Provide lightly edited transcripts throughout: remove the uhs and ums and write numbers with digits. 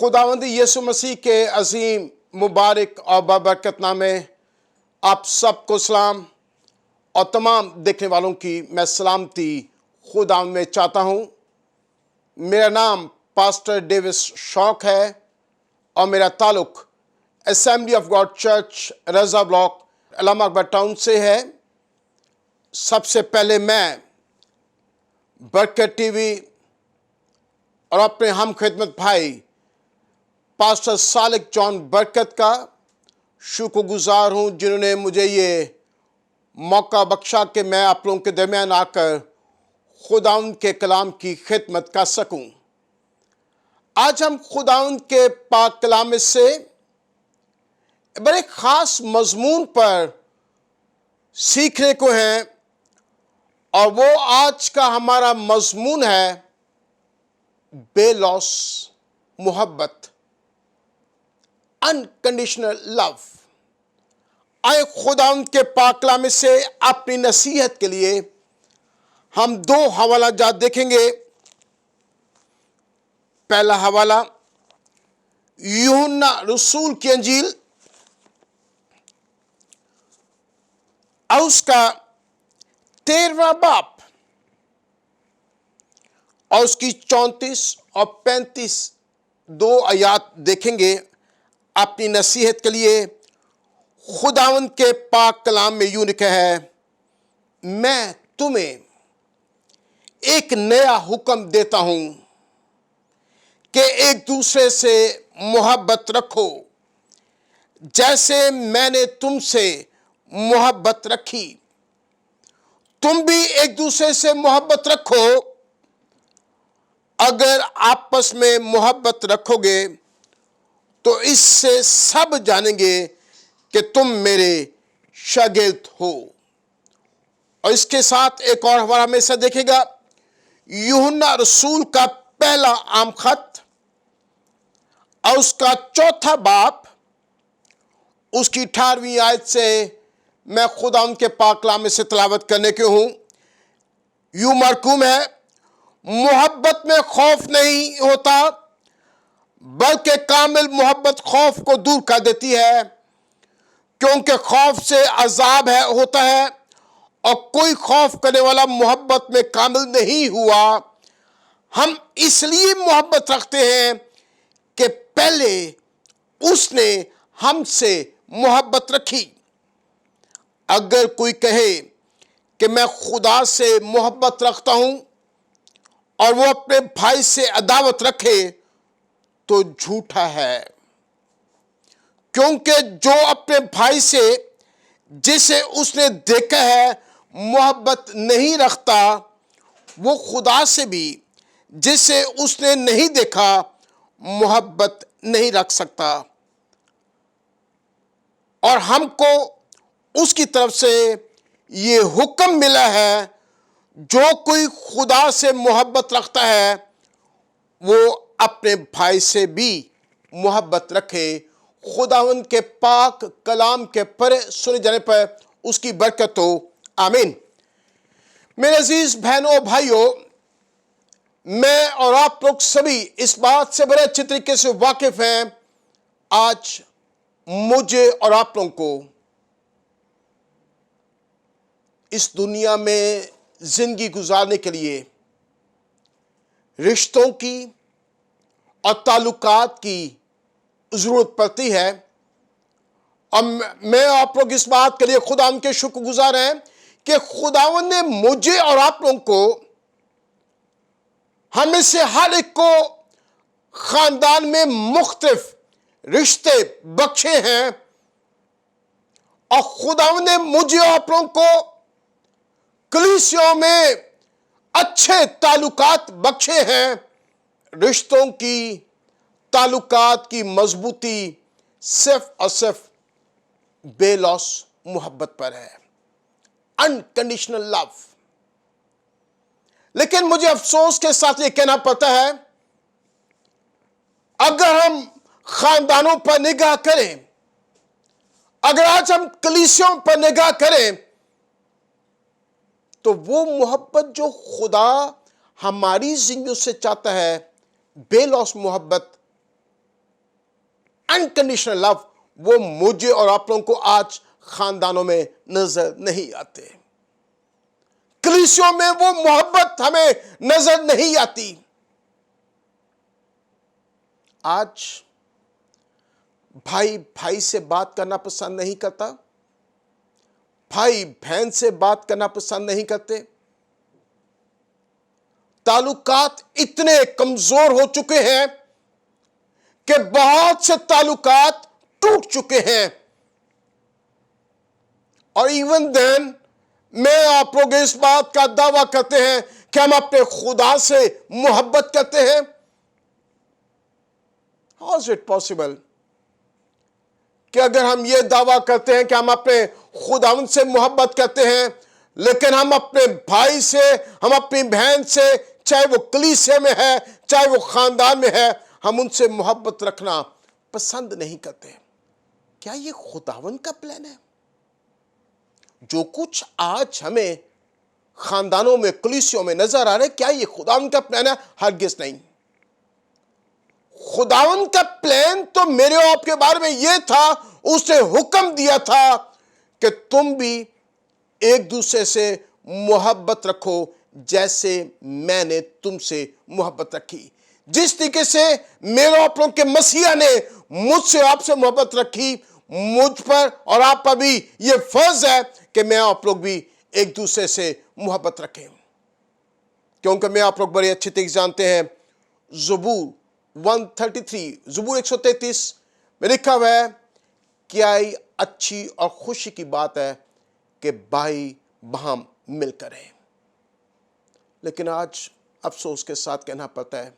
खुदावंद यीशु मसीह के अजीम मुबारक और बबरकत नामे आप सबको सलाम और तमाम देखने वालों की मैं सलामती खुदावंद में चाहता हूँ। मेरा नाम पास्टर डेविस शौक है और मेरा ताल्लुक assembly of God church Raza block Allama Akbar town से है। सबसे पहले मैं बरकत टीवी और अपने हम खिदमत भाई पास्टर सालिक जॉन बरकत का शुक्रगुजार हूं, जिन्होंने मुझे ये मौका बख्शा कि मैं आप लोगों के दरमियान आकर खुदावंद के कलाम की खिदमत कर सकूं। आज हम खुदावंद के पाक कलाम से बड़े ख़ास मजमून पर सीखने को हैं और वो आज का हमारा मजमून है बेलौस मोहब्बत, अनकंडीशनल लव। आए खुदावंद के पाक कलाम से अपनी नसीहत के लिए हम दो हवाला जात देखेंगे। पहला हवाला यूहन्ना रसूल की अंजील और उसका 13वां बाब और उसकी 34 और 35 दो आयात देखेंगे अपनी नसीहत के लिए। खुदावंद के पाक कलाम में यूं लिखा है, मैं तुम्हें एक नया हुक्म देता हूं कि एक दूसरे से मोहब्बत रखो, जैसे मैंने तुमसे मोहब्बत रखी। तुम भी एक दूसरे से मोहब्बत रखो। अगर आपस में मोहब्बत रखोगे तो इससे सब जानेंगे कि तुम मेरे शागिर्द हो। और इसके साथ एक और हवाला में से देखेगा यूहन्ना रसूल का पहला आम खत और उसका 4था बाब, उसकी 18वीं आयत से मैं खुदा उनके पाक कलाम में से तिलावत करने के हूं। यूं मरकूम है, मोहब्बत में खौफ नहीं होता, बल्कि कामिल मोहब्बत खौफ को दूर कर देती है, क्योंकि खौफ से अजाब होता है और कोई खौफ करने वाला मोहब्बत में कामिल नहीं हुआ। हम इसलिए मोहब्बत रखते हैं कि पहले उसने हमसे मोहब्बत रखी। अगर कोई कहे कि मैं खुदा से मोहब्बत रखता हूं और वो अपने भाई से अदावत रखे तो झूठा है, क्योंकि जो अपने भाई से जिसे उसने देखा है मोहब्बत नहीं रखता, वो खुदा से भी जिसे उसने नहीं देखा मोहब्बत नहीं रख सकता। और हमको उसकी तरफ से ये हुक्म मिला है, जो कोई खुदा से मोहब्बत रखता है वो अपने भाई से भी मोहब्बत रखे। खुदावंद के पाक कलाम के पढ़े सुने जाने पर उसकी बरकत हो, आमीन। मेरे अजीज बहनों भाइयों, मैं और आप लोग सभी इस बात से बड़े अच्छे तरीके से वाकिफ हैं, आज मुझे और आप लोगों को इस दुनिया में जिंदगी गुजारने के लिए रिश्तों की और ताल्लुकात की जरूरत पड़ती है। और मैं आप लोग इस बात के लिए खुदावंद के शुक्रगुजार हैं कि खुदावंद ने मुझे और आप लोगों को, हमें से हर एक को खानदान में मुख्तलिफ रिश्ते बख्शे हैं। और खुदावंद ने मुझे और आप लोगों को कलीसियों में अच्छे ताल्लुकात बख्शे हैं। रिश्तों की, ताल्लुकात की मजबूती सिर्फ और सिर्फ बेलौस मोहब्बत पर है, अनकंडीशनल लव। लेकिन मुझे अफसोस के साथ ये कहना पड़ता है, अगर हम खानदानों पर निगाह करें, अगर आज हम कलीसियों पर निगाह करें, तो वो मोहब्बत जो खुदा हमारी जिंदगी से चाहता है, बेलौस मोहब्बत, अनकंडीशनल लव वो मुझे और आप लोगों को आज खानदानों में नजर नहीं आते। कलीसियों में वो मोहब्बत हमें नजर नहीं आती। आज भाई भाई से बात करना पसंद नहीं करता, भाई बहन से बात करना पसंद नहीं करते। ताल्लुकात इतने कमजोर हो चुके हैं कि बहुत से ताल्लुकात टूट चुके हैं। और इवन देन मैं आप लोग इस बात का दावा करते हैं कि हम अपने खुदा से मोहब्बत करते हैं। हाउ इज इट पॉसिबल कि अगर हम ये दावा करते हैं कि हम अपने खुदावंद से मोहब्बत करते हैं, लेकिन हम अपने भाई से, हम अपनी बहन से, चाहे वो कलीसिया में है चाहे वो खानदान में है, हम उनसे मोहब्बत रखना पसंद नहीं करते? क्या ये खुदावंद का प्लान है? जो कुछ आज हमें खानदानों में, कलीसियों में नजर आ रहा है, क्या ये खुदावंद का प्लान है? हरगिज़ नहीं। खुदावंद का प्लान तो मेरे और आपके बारे में यह था, उसने हुक्म दिया था कि तुम भी एक दूसरे से मोहब्बत रखो जैसे मैंने तुमसे मोहब्बत रखी। जिस तरीके से मेरे आप लोगों के मसीहा ने मुझसे आपसे मोहब्बत रखी, मुझ पर और आप पर भी यह फर्ज है कि मैं आप लोग भी एक दूसरे से मोहब्बत रखें। क्योंकि मैं आप लोग बड़े अच्छे तरीके जानते हैं, ज़बूर 133, ज़बूर 133 में लिखा हुआ है, क्या ही अच्छी और खुशी की बात है कि भाई बहन मिलकर रहे। लेकिन आज अफसोस के साथ कहना पड़ता है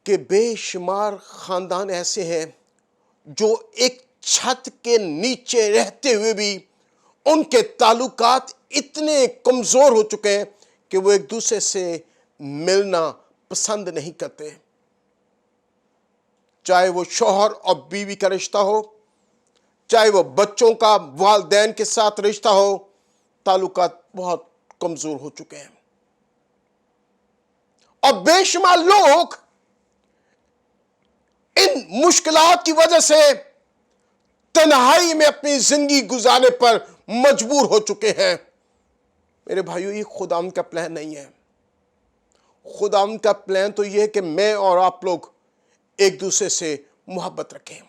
कि बेशुमार खानदान ऐसे हैं जो एक छत के नीचे रहते हुए भी उनके ताल्लुकात इतने कमजोर हो चुके हैं कि वो एक दूसरे से मिलना पसंद नहीं करते। चाहे वो शौहर और बीवी का रिश्ता हो, चाहे वो बच्चों का वालिदैन के साथ रिश्ता हो, ताल्लुकात बहुत कमजोर हो चुके हैं। और बेशुमार लोग इन मुश्किलात की वजह से तन्हाई में अपनी जिंदगी गुजारने पर मजबूर हो चुके हैं। मेरे भाइयों, ये खुदावंद का प्लान नहीं है। खुदावंद का प्लान तो यह है कि मैं और आप लोग एक दूसरे से मोहब्बत रखें।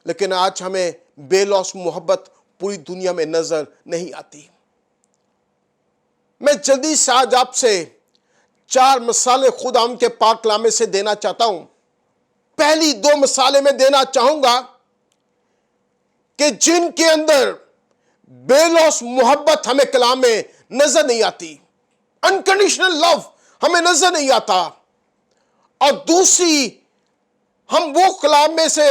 लेकिन आज हमें बेलौस मोहब्बत पूरी दुनिया में नजर नहीं आती। मैं जल्दी से आज आपसे 4 मिसालें खुदावंद के पाक कलाम से देना चाहता हूं। पहली 2 मिसालें मैं देना चाहूंगा कि जिनके अंदर बेलौस मोहब्बत हमें कलाम में नजर नहीं आती, अनकंडीशनल लव हमें नजर नहीं आता। और दूसरी, हम वो कलाम में से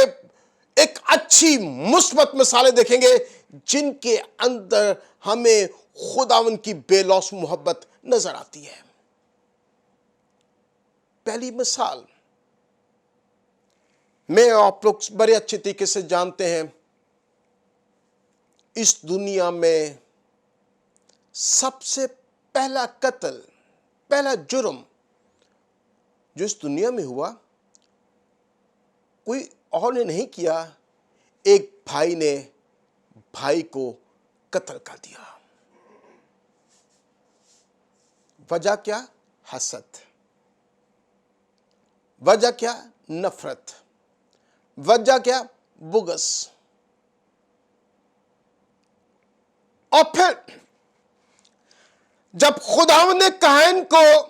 एक अच्छी मुस्बत मिसालें देखेंगे जिनके अंदर हमें खुदावंद की बेलौस मोहब्बत नजर आती है। पहली मिसाल, मैं आप लोग बड़े अच्छे तरीके से जानते हैं, इस दुनिया में सबसे पहला कत्ल, पहला जुर्म जो इस दुनिया में हुआ, कोई और ने नहीं किया, एक भाई ने भाई को कत्ल कर दिया। वजह क्या? हसद। वजह क्या? नफरत। वजह क्या? बुग़्ज़। और फिर जब खुदावंद ने कायन को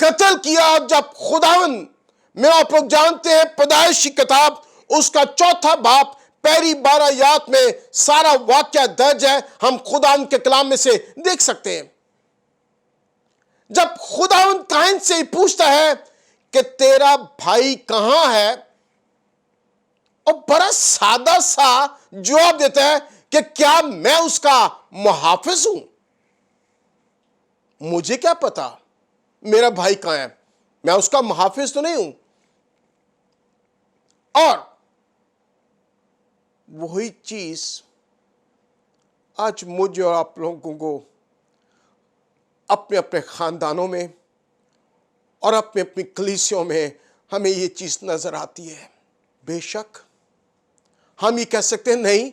कत्ल किया, जब खुदावंद, में आप लोग जानते हैं पैदाइश की किताब उसका 4था बाब पहली 12 आयत में सारा वाक्य दर्ज है, हम खुदावंद के कलाम में से देख सकते हैं। जब खुदावंद कायन से ही पूछता है कि तेरा भाई कहां है, और बड़ा सादा सा जवाब देता है कि क्या मैं उसका मुहाफिज हूं? मुझे क्या पता मेरा भाई कहां है, मैं उसका मुहाफिज तो नहीं हूं। और वही चीज आज मुझे और आप लोगों को अपने अपने खानदानों में, और अपनी अपनी कलीसियों में हमें ये चीज नजर आती है। बेशक हम ये कह सकते हैं नहीं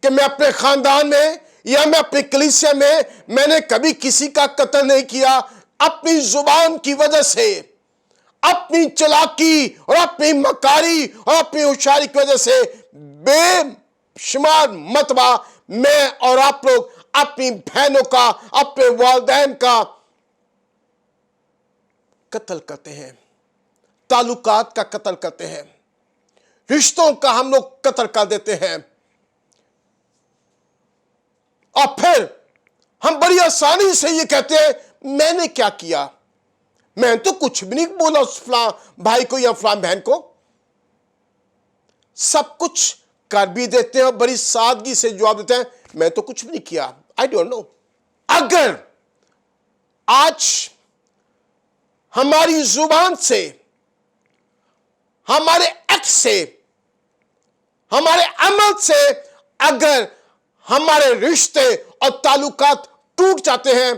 कि मैं अपने खानदान में या मैं अपनी कलीसिया में मैंने कभी किसी का कत्ल नहीं किया। अपनी जुबान की वजह से, अपनी चालाकी और अपनी मकारी और अपनी होशियारी की वजह से बेशुमार मतबा मैं और आप लोग अपनी बहनों का, अपने वालिदैन का कत्ल करते हैं, ताल्लुकात का कत्ल करते हैं, रिश्तों का हम लोग कत्ल कर देते हैं। और फिर हम बड़ी आसानी से ये कहते हैं मैंने क्या किया, मैं तो कुछ भी नहीं बोला उस फलां भाई को या फलां बहन को। सब कुछ कर भी देते हैं और बड़ी सादगी से जवाब देते हैं मैं तो कुछ भी नहीं किया, आई डोंट नो। अगर आज हमारी जुबान से, हमारे एक्ट से, हमारे अमल से अगर हमारे रिश्ते और ताल्लुकात टूट जाते हैं,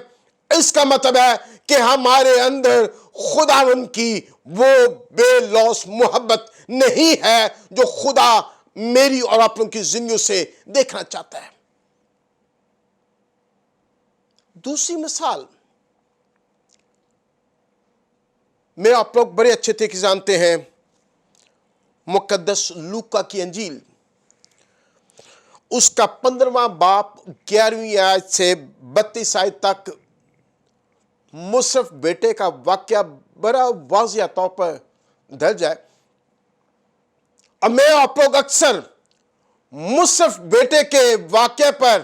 इसका मतलब है कि हमारे अंदर खुदावंद की वो बेलौस मोहब्बत नहीं है जो खुदा मेरी और आप लोगों की जिंदगी से देखना चाहता है। दूसरी मिसाल में आप लोग बड़े अच्छे तरीके से जानते हैं, मुकद्दस लूका की अंजील उसका 15वां बाप 11वीं आयत से 32 आयत तक मुसफ बेटे का वाक्य बड़ा वाज़िया तौर पर दर्ज है। अब मैं आप लोग अक्सर मुसफ बेटे के वाक्य पर,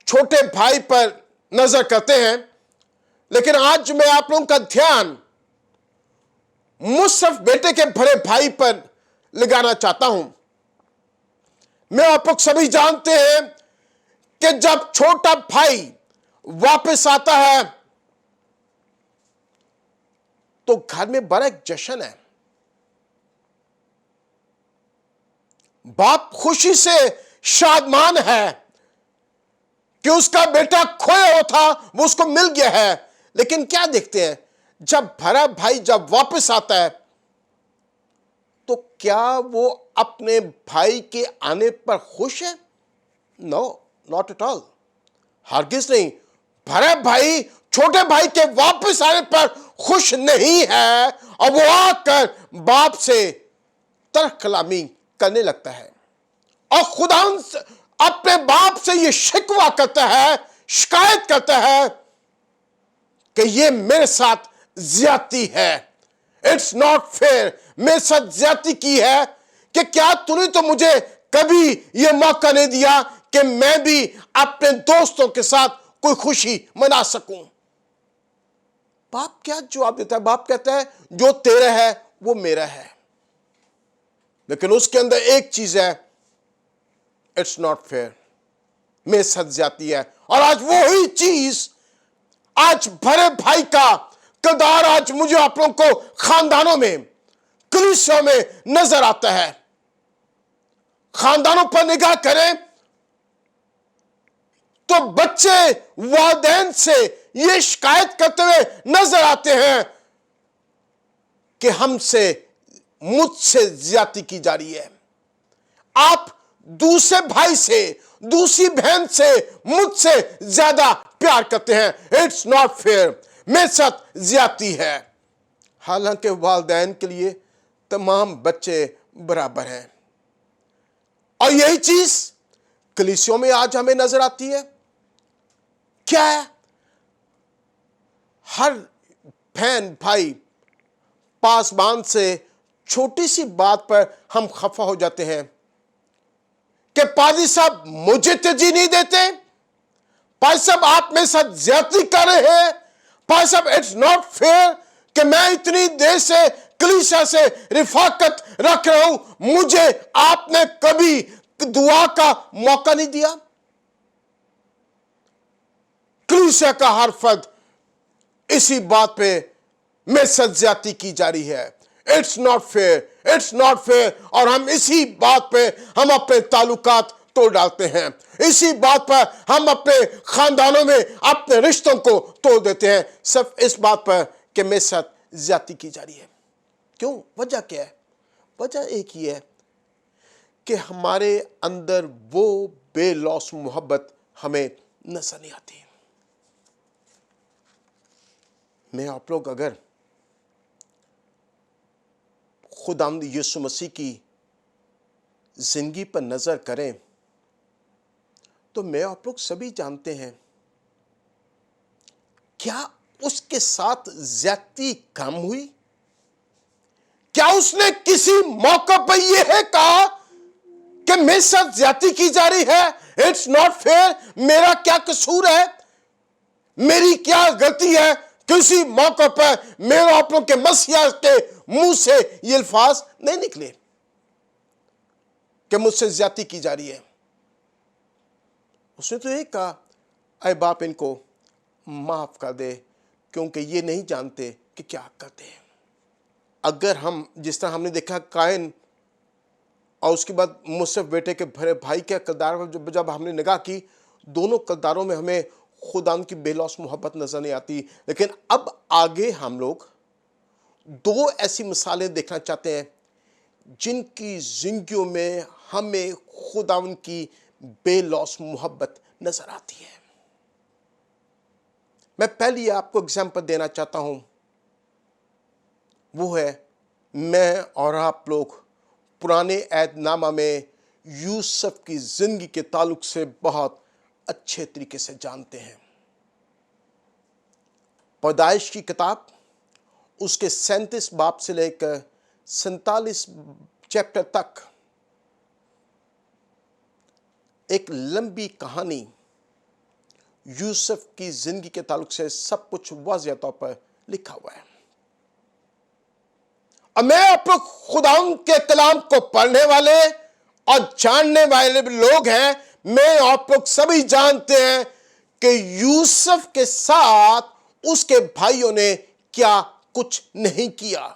छोटे भाई पर नजर करते हैं, लेकिन आज मैं आप लोगों का ध्यान मुसफ बेटे के बड़े भाई पर लगाना चाहता हूं। मैं आप लोग सभी जानते हैं कि जब छोटा भाई वापस आता है तो घर में बड़ा एक जश्न है। बाप खुशी से शादमान है कि उसका बेटा खोया हुआ था वो उसको मिल गया है। लेकिन क्या देखते हैं, जब बड़ा भाई जब वापस आता है तो क्या वो अपने भाई के आने पर खुश है? नो, नॉट एट ऑल, हरगिज नहीं। बड़ा भाई छोटे भाई के वापस आने पर खुश नहीं है और वो आकर बाप से तरह कलामी करने लगता है और खुदा अपने बाप से ये शिकवा करता है, शिकायत करता है कि ये मेरे साथ ज्यादती है, इट्स नॉट फेयर, मेरे साथ ज्यादती की है कि क्या तूने तो मुझे कभी ये मौका नहीं दिया कि मैं भी अपने दोस्तों के साथ कोई खुशी मना सकूं। बाप क्या जवाब देता है? बाप कहता है जो तेरा है वो मेरा है, लेकिन उसके अंदर एक चीज है, इट्स नॉट फेयर, मेरे साथ ज्यादती है। और आज वही चीज आज बड़े भाई का किरदार आज मुझे आप लोगों को खानदानों में, कलीसिया में नजर आता है। खानदानों पर निगाह करें तो बच्चे वालिदैन से ये शिकायत करते हुए नजर आते हैं कि हमसे, मुझसे ज्यादती की जा रही है। आप दूसरे भाई से, दूसरी बहन से मुझसे ज्यादा प्यार करते हैं, इट्स नॉट फेयर, मेरे साथ ज्यादती है। हालांकि वालिदैन के लिए तमाम बच्चे बराबर हैं। और यही चीज कलीसियों में आज हमें नजर आती है। क्या है? हर बहन भाई पासबान से छोटी सी बात पर हम खफा हो जाते हैं कि पादी साहब मुझे तरजीह नहीं देते, पादी साहब आप मेरे साथ ज्यादती कर रहे हैं, पादी साहब इट्स नॉट फेयर कि मैं इतनी देर से कलीसिया से रिफाकत रख रहा हूं, मुझे आपने कभी दुआ का मौका नहीं दिया। कलीसिया का हर फर्द इसी बात पे मेरे साथ ज्यादती की जा रही है, it's not fair, it's not fair. और हम इसी बात पे हम अपने ताल्लुकात तोड़ डालते हैं, इसी बात पर हम अपने खानदानों में अपने रिश्तों को तोड़ देते हैं, सिर्फ इस बात पर कि मेरे साथ ज्यादती की जा रही है। क्यों? वजह क्या है? वजह एक ही है कि हमारे अंदर वो बेलौस मोहब्बत हमें नजर नहीं आती। मैं आप लोग अगर खुदावंद यीशु मसीह की जिंदगी पर नजर करें तो मैं आप लोग सभी जानते हैं, क्या उसके साथ ज्यादती कम हुई? क्या उसने किसी मौके पर यह है कहा कि मेरे साथ ज्यादती की जा रही है, इट्स नॉट फेयर, मेरा क्या कसूर है, मेरी क्या गलती है? किसी मौके पर मेरे आप लोग के मसीहा के मुंह से ये अल्फाज नहीं निकले कि मुझसे ज्यादती की जा रही है। उसने तो ये कहा, अय बाप इनको माफ कर दे क्योंकि ये नहीं जानते कि क्या करते हैं। अगर हम, जिस तरह हमने देखा कायन और उसके बाद मुसफ बेटे के भरे भाई के किरदार में जब हमने निगाह की, दोनों किरदारों में हमें खुदा की बेलौस मोहब्बत नजर नहीं आती। लेकिन अब आगे हम लोग दो ऐसी मिसालें देखना चाहते हैं जिनकी जिंदगियों में हमें खुदावन की बेलौस मोहब्बत नजर आती है। मैं पहली आपको एग्जाम्पल देना चाहता हूं, वो है मैं और आप लोग पुराने ऐहदनामा में यूसुफ की जिंदगी के ताल्लुक से बहुत अच्छे तरीके से जानते हैं। पैदाइश की किताब उसके 37 बाब से लेकर 47 चैप्टर तक एक लंबी कहानी यूसुफ की जिंदगी के ताल्लुक से सब कुछ वाज़ेह तौर पर लिखा हुआ है। और मैं आप लोग खुदावंद के कलाम को पढ़ने वाले और जानने वाले लोग हैं। मैं आप लोग सभी जानते हैं कि यूसुफ के साथ उसके भाइयों ने क्या कुछ नहीं किया।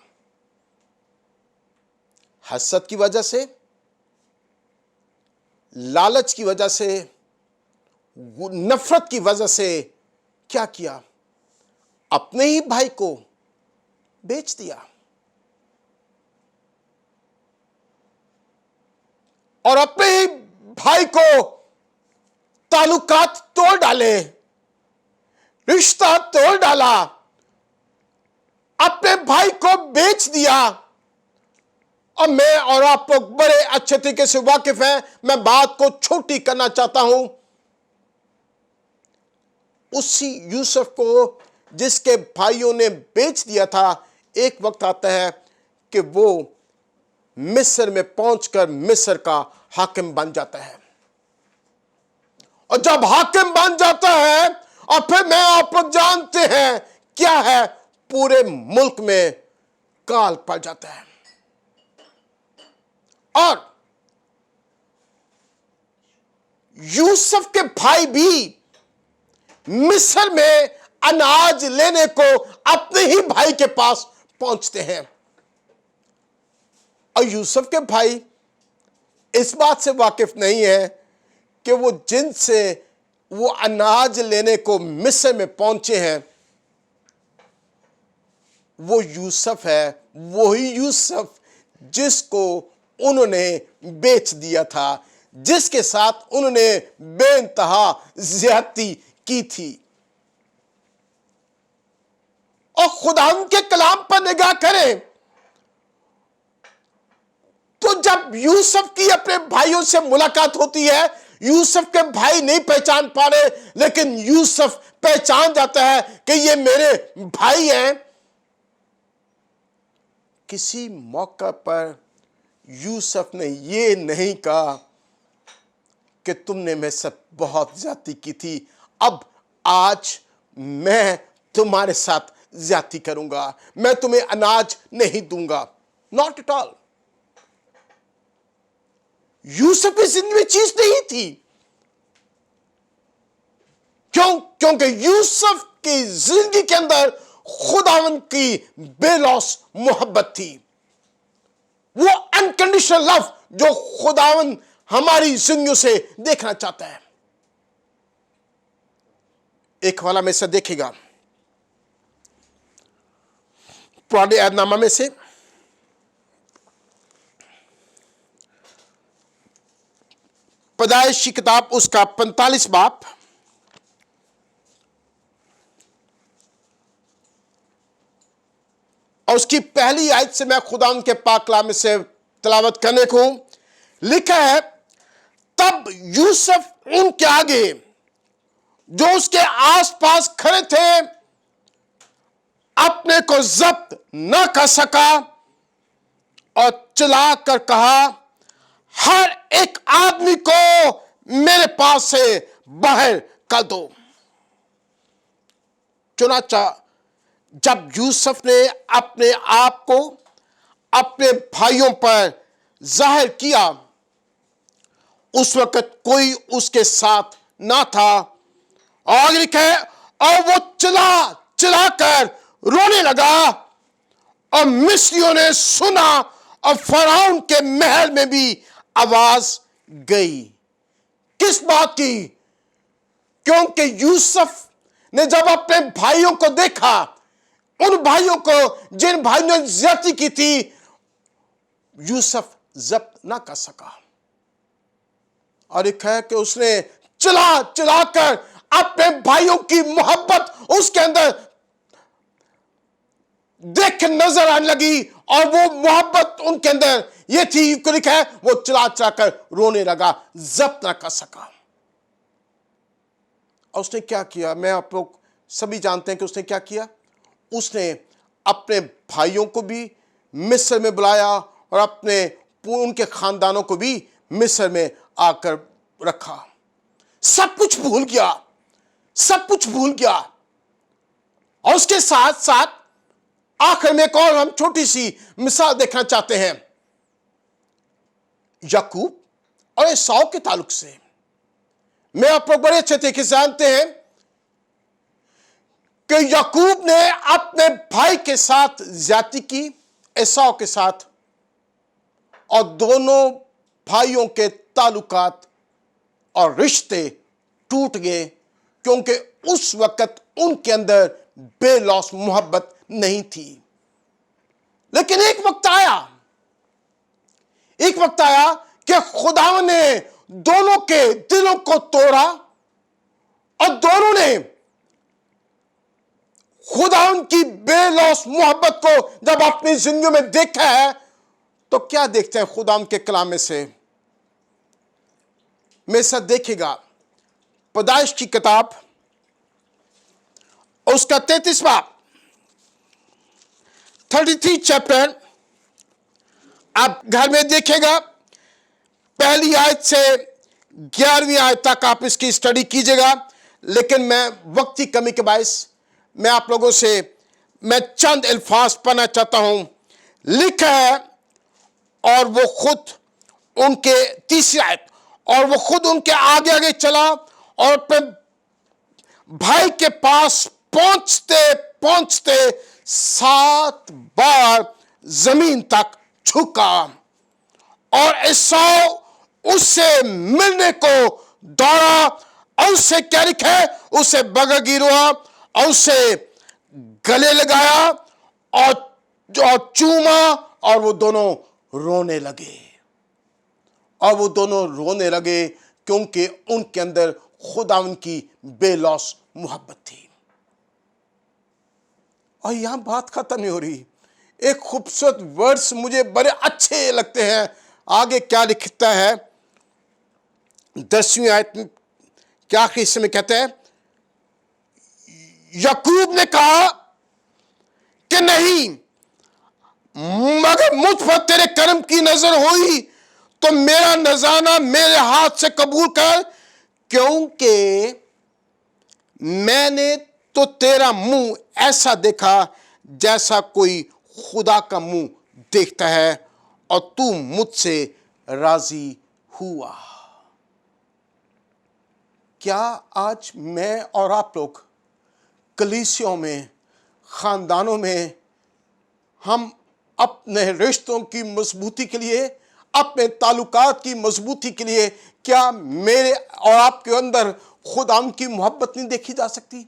हसद की वजह से, लालच की वजह से, नफरत की वजह से क्या किया? अपने ही भाई को बेच दिया और अपने ही भाई को ताल्लुकात तोड़ डाले, रिश्ता तोड़ डाला, अपने भाई को बेच दिया। और मैं और आप लोग बड़े अच्छे तरीके से वाकिफ हैं, मैं बात को छोटी करना चाहता हूं। उसी यूसुफ को जिसके भाइयों ने बेच दिया था, एक वक्त आता है कि वो मिस्र में पहुंचकर मिस्र का हाकिम बन जाता है। और जब हाकिम बन जाता है और फिर मैं आप लोग जानते हैं क्या है, पूरे मुल्क में काल पड़ जाता है। और यूसुफ के भाई भी मिस्र में अनाज लेने को अपने ही भाई के पास पहुंचते हैं। और यूसुफ के भाई इस बात से वाकिफ नहीं है कि वो जिनसे वो अनाज लेने को मिस्र में पहुंचे हैं वो यूसुफ है, वही यूसुफ जिसको उन्होंने बेच दिया था, जिसके साथ उन्होंने बेइंतहा ज्यादती की थी। और खुदा के कलाम पर निगाह करें तो जब यूसुफ की अपने भाइयों से मुलाकात होती है, यूसुफ के भाई नहीं पहचान पा रहे, लेकिन यूसुफ पहचान जाता है कि ये मेरे भाई हैं। किसी मौका पर यूसुफ ने ये नहीं कहा कि तुमने मेरे साथ बहुत ज्यादती की थी, अब आज मैं तुम्हारे साथ ज्यादती करूंगा, मैं तुम्हें अनाज नहीं दूंगा। Not at all. यूसुफ की जिंदगी में चीज नहीं थी। क्यों? क्योंकि यूसुफ की जिंदगी के अंदर खुदावंद की बेलौस मोहब्बत थी, वो अनकंडीशनल लव जो खुदावंद हमारी जिंदगियों से देखना चाहता है। एक हवाला में से देखिएगा, पुराने ऐहदनामा में से पैदाइश की किताब उसका 45 बाब और उसकी पहली आयत से मैं खुदा के पाक कलाम से तिलावत करने को लिखा है। तब यूसुफ उनके आगे जो उसके आसपास खड़े थे अपने को जब्त न कर सका और चिल्ला कर कहा, हर एक आदमी को मेरे पास से बाहर कर दो। चुनाचा जब यूसुफ ने अपने आप को अपने भाइयों पर जाहिर किया, उस वक्त कोई उसके साथ ना था और लिखा है, और वो चिल्ला चिल्लाकर रोने लगा और मिस्रियों ने सुना और फराउन के महल में भी आवाज गई। किस बात की? क्योंकि यूसुफ ने जब अपने भाइयों को देखा, उन भाइयों को जिन भाइयों ने ज्यादती की थी, यूसुफ जब्त ना कर सका और एक है कि उसने चिल्ला चिल्लाकर अपने भाइयों की मोहब्बत उसके अंदर देख नजर आने लगी और वो मोहब्बत उनके अंदर ये थी कि लिखा है वो चिल्ला चिल्लाकर रोने लगा, जब्त ना कर सका। और उसने क्या किया? मैं आप लोग सभी जानते हैं कि उसने क्या किया। उसने अपने भाइयों को भी मिस्र में बुलाया और अपने उनके खानदानों को भी मिस्र में आकर रखा। सब कुछ भूल गया, सब कुछ भूल गया। और उसके साथ साथ आखिर में एक और हम छोटी सी मिसाल देखना चाहते हैं याकूब और एसाव के ताल्लुक से। मैं आप लोग बड़े अच्छे तरीके से जानते हैं कि याकूब ने अपने भाई के साथ ज्यादती की, एसाव के साथ, और दोनों भाइयों के ताल्लुकात और रिश्ते टूट गए क्योंकि उस वक्त उनके अंदर बेलौस मोहब्बत नहीं थी। लेकिन एक वक्त आया कि खुदा ने दोनों के दिलों को तोड़ा और दोनों ने खुदा की बेलौस मोहब्बत को जब अपनी जिंदगी में देखा है तो क्या देखते हैं खुदा के कलाम में से? मेरे साथ देखिएगा पैदाइश की किताब उसका 33 बाब 33 चैप्टर। आप घर में देखिएगा, पहली आयत से 11वीं आयत तक आप इसकी स्टडी कीजिएगा। लेकिन मैं वक्त की कमी के बायस मैं आप लोगों से मैं चंद अल्फाज पढ़ना चाहता हूं। लिखा है और वो खुद उनके, तीसरी आयत, और वो खुद उनके आगे आगे चला और अपने भाई के पास पहुंचते पहुंचते 7 बार जमीन तक झुका और एसाव उससे मिलने को दौड़ा और उससे क्या लिखा है, उसे बगल गिरा और उसे गले लगाया और चूमा और वो दोनों रोने लगे। और वो दोनों रोने लगे क्योंकि उनके अंदर खुदा उनकी बेलौस मोहब्बत थी। और यहां बात खत्म नहीं हो रही। एक खूबसूरत वर्ड्स मुझे बड़े अच्छे लगते हैं। आगे क्या लिखता है 10वीं आयत क्या आखिरी हिस्से में कहते हैं, याकूब ने कहा कि नहीं, मगर मुझ पर तेरे कर्म की नजर हुई तो मेरा नजराना मेरे हाथ से कबूल कर, क्योंकि मैंने तो तेरा मुंह ऐसा देखा जैसा कोई खुदा का मुंह देखता है और तू मुझसे राजी हुआ। क्या आज मैं और आप लोग कलीसियों में, खानदानों में, हम अपने रिश्तों की मजबूती के लिए, अपने ताल्लुकात की मजबूती के लिए, क्या मेरे और आपके अंदर खुदा की मोहब्बत नहीं देखी जा सकती?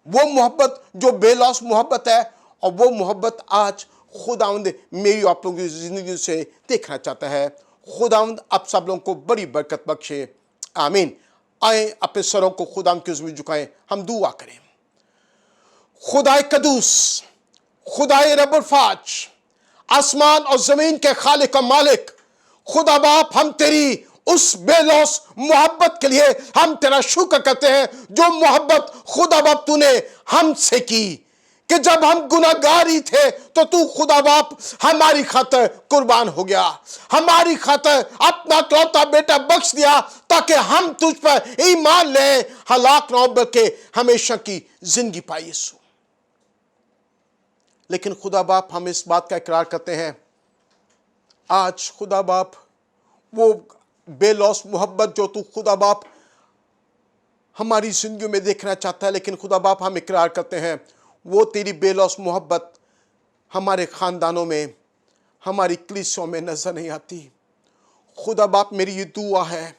वो मोहब्बत जो बेलौस मोहब्बत है, और वो मोहब्बत आज खुदावंद मेरी आप लोगों की ज़िंदगी से देखना चाहता है। खुदावंद आप सब लोगों को बड़ी बरकत बख्शे, आमीन। आए अपने सरों को खुदावंद के हुज़ूर झुकाएं, हम दुआ करें। खुदाए कदूस, खुदाए रब्बुल फाज, आसमान और ज़मीन के खालिक और मालिक, खुदा बाप, हम तेरी उस बेलौस मोहब्बत के लिए हम तेरा शुक्र करते हैं, जो मोहब्बत खुदा बाप तूने हमसे की, कि जब हम गुनाहगार ही थे तो तू खुदा बाप हमारी खातिर कुर्बान हो गया, हमारी खातिर अपना इकलौता बेटा बख्श दिया, ताकि हम तुझ पर ईमान लें, हलाक ना हो बल्कि हमेशा की जिंदगी पाई। यीशु, लेकिन खुदा बाप हम इस बात का इकरार करते हैं आज, खुदा बाप, वो बेलौस मोहब्बत जो तू खुदा बाप हमारी जिंदगी में देखना चाहता है, लेकिन खुदा बाप हम इकरार करते हैं वो तेरी बेलौस मोहब्बत हमारे ख़ानदानों में, हमारी कलीसियों में नज़र नहीं आती। खुदा बाप, मेरी ये दुआ है,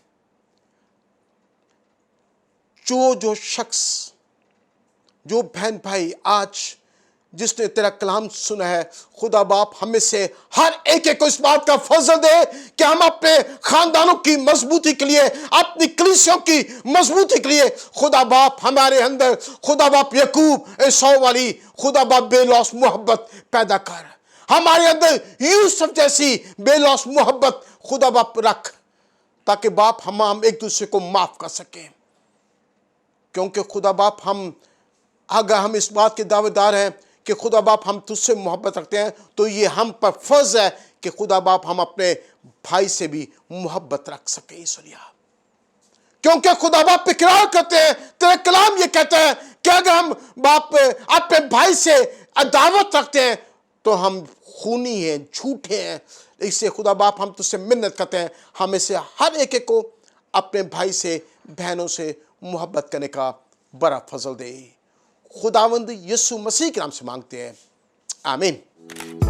जो शख्स, जो बहन भाई आज जिसने तेरा कलाम सुना है, खुदा बाप हमें से हर एक को इस बात का फजल दे कि हम अपने खानदानों की मजबूती के लिए, अपनी कलीसियों की मजबूती के लिए खुदा बाप हमारे अंदर खुदा बाप यकूब एसौ वाली खुदा बाप बेलौस मोहब्बत पैदा कर, हमारे अंदर यूसुफ जैसी बेलौस मोहब्बत खुदा बाप रख, ताकि बाप हम एक दूसरे को माफ कर सकें। क्योंकि खुदा बाप अगर हम इस बात के दावेदार हैं कि खुदा बाप हम तुझसे मोहब्बत रखते हैं, तो ये हम पर फर्ज है कि खुदा बाप हम अपने भाई से भी मोहब्बत रख सके। ईश्वरिया, क्योंकि खुदा बाप इकरार करते हैं, तेरा कलाम ये कहता है कि अगर हम बाप अपने भाई से अदावत रखते हैं तो हम खूनी हैं, झूठे हैं। इससे खुदा बाप हम तुझसे मिन्नत करते हैं, हमें से हर एक को अपने भाई से, बहनों से मोहब्बत करने का बड़ा फजल दे। खुदावंद यीशु मसीह के नाम से मांगते हैं, आमीन।